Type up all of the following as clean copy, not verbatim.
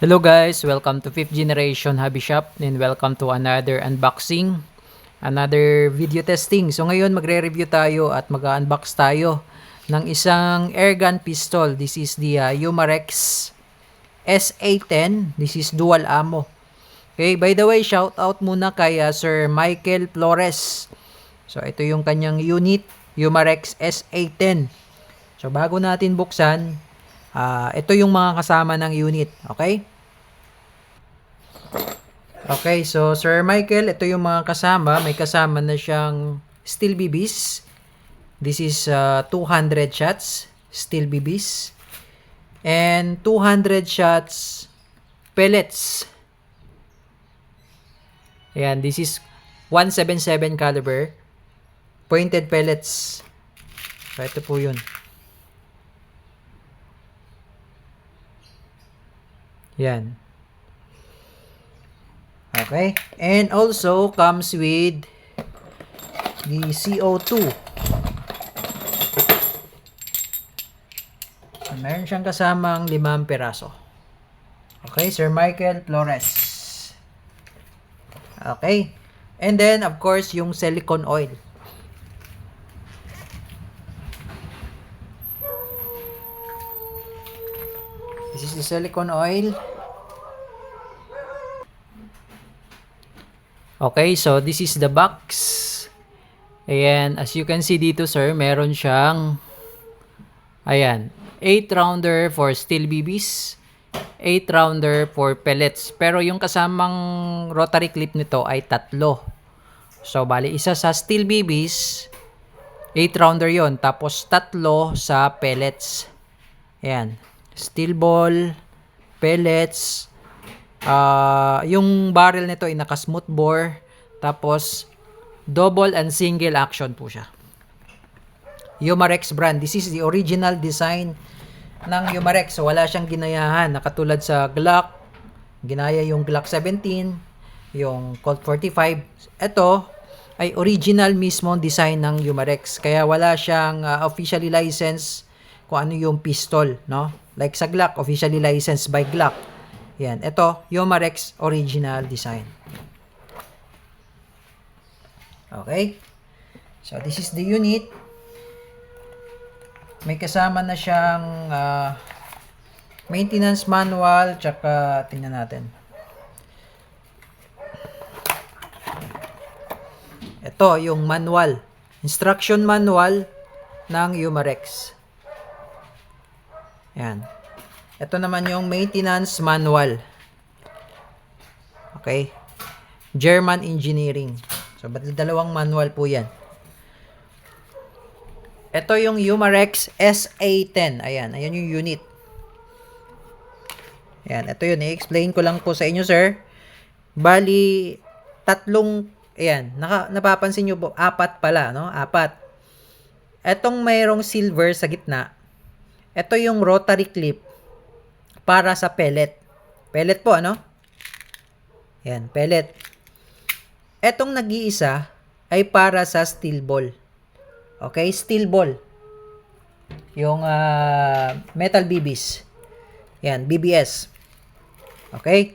Hello guys, welcome to 5th generation hobby shop and welcome to another unboxing, another video testing. So ngayon magre-review tayo at mag-unbox tayo ng isang airgun pistol. This is the Umarex SA10. This is dual ammo. Okay, by the way, shout out muna kay Sir Michael Flores. So ito yung kanyang unit, Umarex SA10. So bago natin buksan, ito yung mga kasama ng unit, okay? Okay, so Sir Michael, ito yung mga kasama. May kasama na siyang steel BBs. This is 200 shots steel BBs. And 200 shots pellets. Ayan, this is 177 caliber. Pointed pellets. So, ito po yun. Yan. Okay. And also comes with the CO2. So, meron siyang kasamang 5 peraso. Okay, Sir Michael Flores. Okay. And then, of course, yung silicone oil. This is the silicone oil. Okay, so this is the box. Ayan, as you can see dito sir, meron siyang, ayan, 8 rounder for steel BBs, 8 rounder for pellets. Pero yung kasamang rotary clip nito ay 3. So, bali, isa sa steel BBs, 8 rounder yon, tapos 3 sa pellets. Ayan, steel ball, pellets. Yung barrel nito ay naka-smooth bore, tapos double and single action po siya. Umarex brand. This is the original design ng Umarex. So wala siyang ginayahan. Nakatulad sa Glock, ginaya yung Glock 17, yung Colt 45. Ito ay original mismo design ng Umarex. Kaya wala siyang officially licensed kung ano yung pistol, no? Like sa Glock, officially licensed by Glock. Yan, ito, Umarex original design. Okay? So, this is the unit. May kasama na siyang maintenance manual, tsaka tingnan natin. Ito, yung manual. Instruction manual ng Umarex. Yan. Ito naman yung maintenance manual. Okay? German Engineering. So, dalawang manual po yan. Ito yung Umarex SA10. Ayan. Ayan yung unit. Ayan. Ito yun. I-explain ko lang po sa inyo, sir. Bali, ayan. Napapansin nyo po, 4 pala, no? 4. Etong mayroong silver sa gitna. Ito yung rotary clip para sa pellet. Pellet po, ano? Yan, pellet. Etong nag-iisa ay para sa steel ball. Okay, steel ball. Yung metal BBs. Yan, BBS. Okay?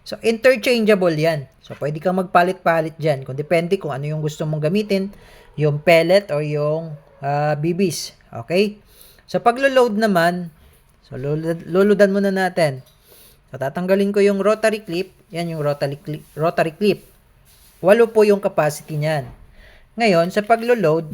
So, interchangeable yan. So, pwede kang magpalit-palit dyan. Kung depende kung ano yung gusto mong gamitin. Yung pellet or yung BBs. Okay? Sa paglo-load naman, so, luludan muna natin. So, tatanggalin ko yung rotary clip. Yan yung rotary clip. 8 po yung capacity niyan. Ngayon, sa paglo-load,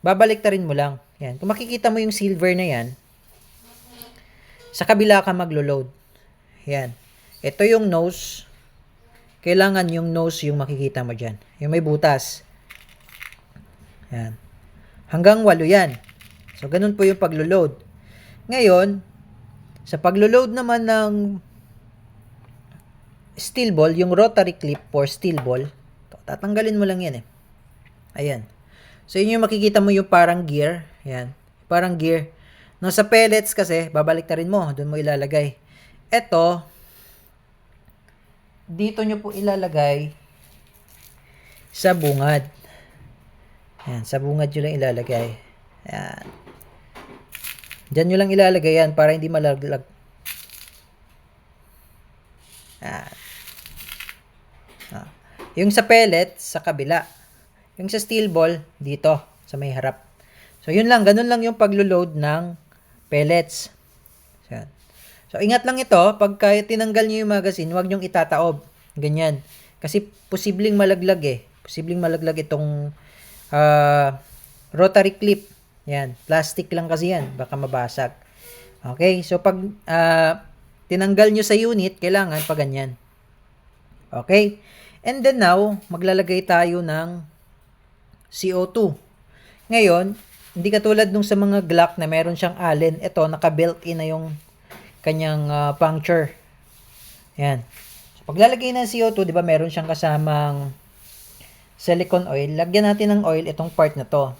babaliktarin mo lang. Yan. Kung makikita mo yung silver na yan, sa kabila ka maglo-load. Yan. Ito yung nose. Kailangan yung nose yung makikita mo dyan. Yung may butas. Yan. Hanggang 8 yan. So, ganun po yung paglo-load. Ngayon, sa paglo-load naman ng steel ball, yung rotary clip for steel ball, tatanggalin mo lang yan eh. Ayan. So, yun yung makikita mo yung parang gear. Ayan. Parang gear. No, sa pellets kasi, babaliktarin mo. Doon mo ilalagay. Ito, dito nyo po ilalagay sa bungad. Ayan. Sa bungad nyo lang ilalagay. Ayan. Diyan nyo lang ilalagay yan para hindi malaglag. Yan. Yung sa pellet, sa kabila. Yung sa steel ball, dito, sa may harap. So, yun lang. Ganun lang yung paglo-load ng pellets. So, yan. So, ingat lang ito. Pagka tinanggal nyo yung magazine, huwag nyong itataob. Ganyan. Kasi, posibleng malaglag eh. Posibleng malaglag itong rotary clip. Yan. Plastic lang kasi yan. Baka mabasag. Okay. So, pag tinanggal nyo sa unit, kailangan pa ganyan. Okay. And then now, maglalagay tayo ng CO2. Ngayon, hindi katulad nung sa mga Glock na meron siyang Allen. Ito, naka-built-in na yung kanyang puncture. Yan. So, paglalagay ng CO2, di ba meron siyang kasamang silicone oil. Lagyan natin ng oil itong part na to.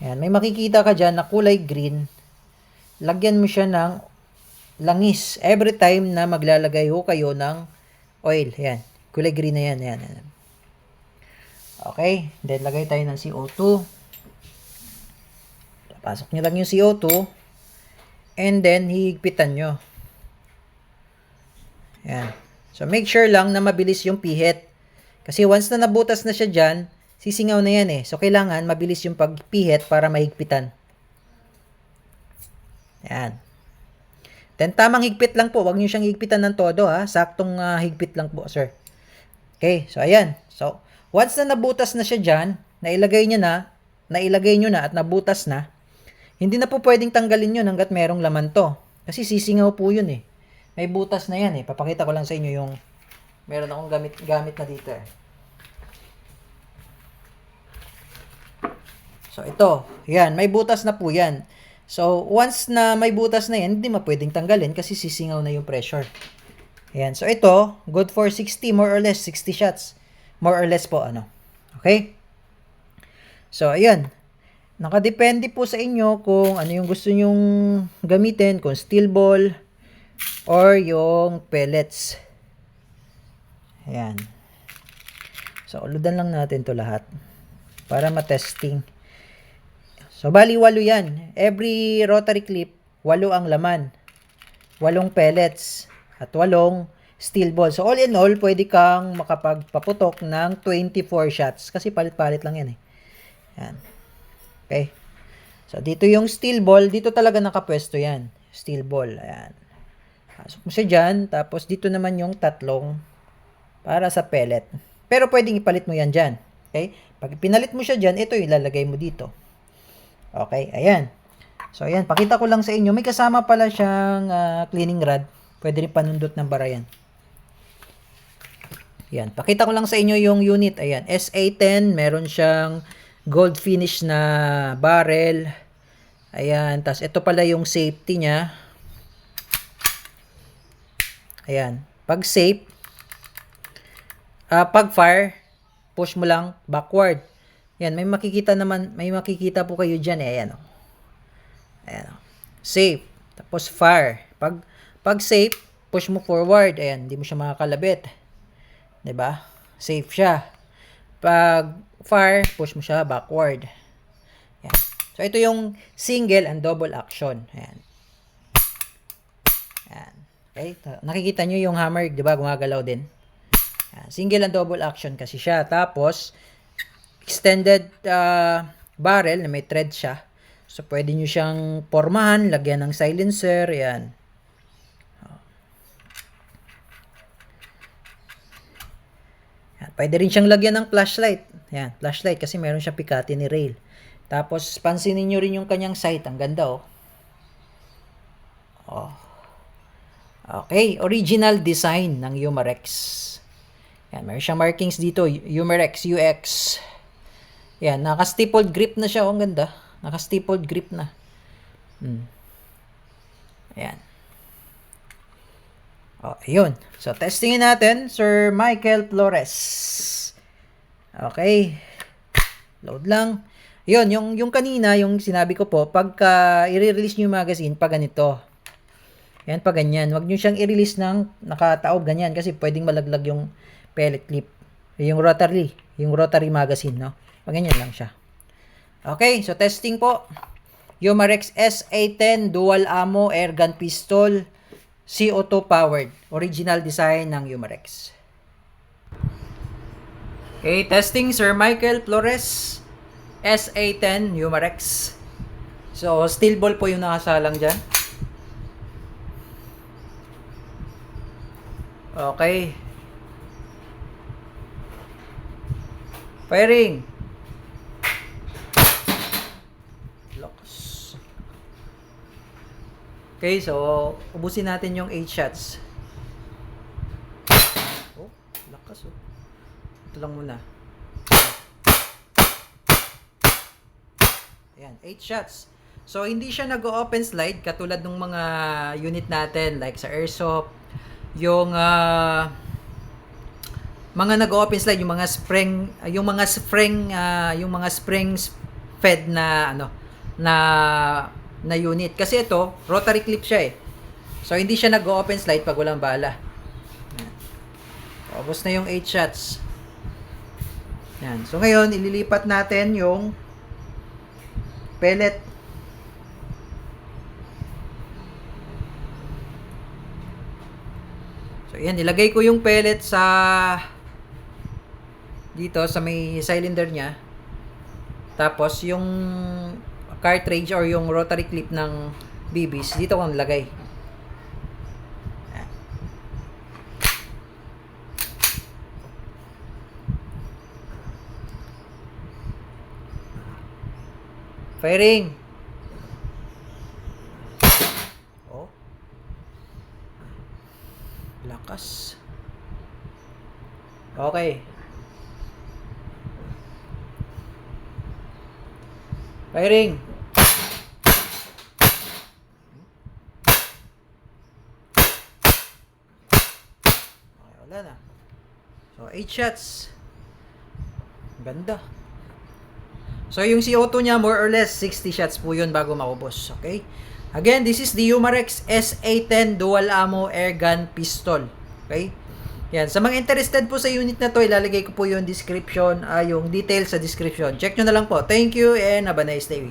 Yan. May makikita ka dyan na kulay green. Lagyan mo siya ng langis. Every time na maglalagay ho kayo ng oil. Yan. Kulay green na yan. Yan. Okay. Then, lagay tayo ng CO2. Pasok nyo lang yung CO2. And then, hihigpitan nyo. Yan. So, make sure lang na mabilis yung pihit. Kasi once na nabutas na siya dyan, sisingaw na yan eh. So, kailangan mabilis yung pagpihit para mahigpitan. Yan. Then, tamang higpit lang po. Huwag nyo siyang higpitan ng todo, ha. Saktong higpit lang po, sir. Okay. So, ayan. So, once na nabutas na siya dyan, nailagay nyo na at nabutas na, hindi na po pwedeng tanggalin yun hanggat merong laman to. Kasi sisingaw po yun eh. May butas na yan eh. Papakita ko lang sa inyo yung meron akong gamit na dito eh. So, ito. Yan. May butas na po yan. So, once na may butas na yan, hindi pwedeng tanggalin kasi sisingaw na yung pressure. Ayan. So, ito, good for 60, more or less, 60 shots. More or less po, ano. Okay? So, ayan. Nakadepende po sa inyo kung ano yung gusto nyong gamitin, kung steel ball or yung pellets. Ayan. So, uludan lang natin to lahat para matesting. So, bali 8 yan. Every rotary clip, 8 ang laman. 8 pellets at 8 steel ball. So, all in all, pwede kang makapagpaputok ng 24 shots. Kasi palit-palit lang yan eh. Yan. Okay. So, dito yung steel ball. Dito talaga nakapwesto yan. Steel ball. Ayan. Pasok mo siya dyan. Tapos, dito naman yung tatlong para sa pellet. Pero, pwedeng ipalit mo yan dyan. Okay. Pag pinalit mo siya dyan, ito yung ilalagay mo dito. Okay, ayan. So, ayan. Pakita ko lang sa inyo. May kasama pala siyang cleaning rod. Pwede rin panundot ng bara yan. Ayan. Pakita ko lang sa inyo yung unit. Ayan. SA10. Meron siyang gold finish na barrel. Ayan. Tapos, ito pala yung safety niya. Ayan. Pag safe, pag fire, push mo lang backward. Yan, may makikita po kayo dyan eh. Ayan o. Ayan o. Safe. Tapos fire. Pag safe, push mo forward. Ayan, hindi mo siya makakalabit. 'Di ba? Safe siya. Pag fire, push mo siya backward. Ayan. So, ito yung single and double action. Ayan. Ayan. Okay? Nakikita nyo yung hammer, 'di ba? Gumagalaw din. Ayan. Single and double action kasi siya. Tapos, extended barrel na may thread siya. So, pwede nyo siyang pormahan, lagyan ng silencer, yan. Yan. Pwede rin siyang lagyan ng flashlight. Yan, flashlight kasi meron siyang Picatinny rail. Tapos, pansinin nyo rin yung kanyang sight. Ang ganda, oh. Oh. Okay, original design ng Umarex. Yan, meron siyang markings dito, Umarex UX. Yan, naka-stapled grip na siya. Oh, ang ganda. Naka-stapled grip na. Ayan. Oh, ayun. So, testingin natin, Sir Michael Flores. Okay. Load lang. Yun, yung kanina, yung sinabi ko po, pagka i-release nyo yung magazine, pag ganito. Yan, pag ganyan. Huwag nyo siyang i-release ng nakataob ganyan kasi pwedeng malaglag yung pellet clip. Yung rotary magazine, no? Pag ganyan lang siya. Okay, so testing po. Umarex SA10 dual ammo airgun pistol. CO2 powered. Original design ng Umarex. Okay, testing Sir Michael Flores SA10 Umarex. So, steel ball po yung nakasalang dyan. Okay. Firing. Lakas. Okay, so ubusin natin yung 8 shots. Oh, lakas oh. Ito lang muna. Ayan, 8 shots. So, hindi siya nag-open slide katulad ng mga unit natin like sa airsoft. Yung mga nag-open slide, yung mga springs fed na na unit. Kasi ito, rotary clip siya eh. So, hindi siya nag-open slide pag walang bala. Tapos na yung 8 shots. Yan. So, ngayon, ililipat natin yung pellet. So, yan. Ilagay ko yung pellet dito sa may cylinder niya. Tapos, yung cartridge or yung rotary clip ng BBs, dito ko nilagay. Firing. Oh. Lakas. Okay. Firing. Okay, wala na. So, 8 shots. Ganda. So, yung CO2 niya, more or less, 60 shots po yun bago maubos. Okay? Again, this is the Umarex SA10 Dual Ammo Air Gun Pistol. Okay? Yan. Sa mga interested po sa unit na to, ilalagay ko po yung description, yung details sa description. Check nyo na lang po. Thank you and have a nice day.